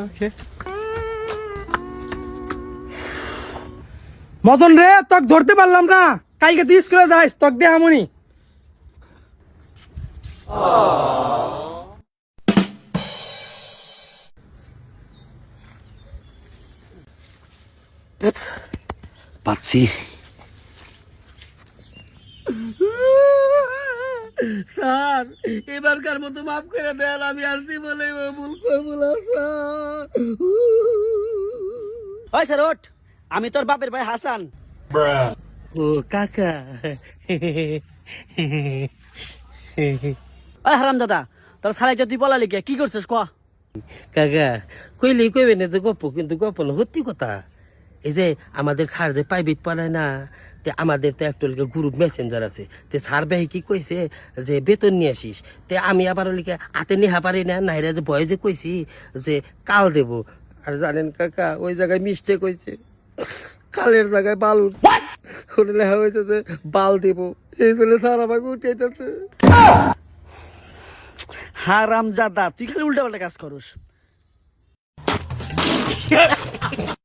ওকে মদন রে তোকে ধরতে পারলাম না, কালকে তুই স্কুলে যাস, তোকে দে আমনি। পাচ্ছি। স্যার এবারকার মতো মাফ করে দেন, আমি আর জীবনে ভুল করবো না স্যার। ওই স্যার ওঠ, আমি তোর বাপের ভাই হাসান। ও কাকা। ওই হারাম দাদা, তোর সারাইটা তুই বলা লিখে কি করছিস ক? কাকা কইলেই কইবে না যে গপ্প, কিন্তু গপ্প না সত্যি কথা। এই যে আমাদের স্যার যে প্রাইভেট পড়ায় না, তে আমাদের তো একটা গ্রুপ মেসেঞ্জার আছে, তে স্যার ভাই কি কইছে যে বেতন নিয়ে আসিস, তে আমি আবার লিখে হাতে নেহা পারি না, নাইরা যে ভয়ে যে কইছি যে কাল দেব। আর জানেন কাকা ওই জায়গায় মিস্টেক হয়েছে, কালের জায়গায় বাল ওটা লেখা হয়েছে যে বাল দেব, এই জন্য স্যার আমাকে উঠাইতেছে। হারাম জাদা, তুই খালি উল্টা পাল্টা কাজ করস।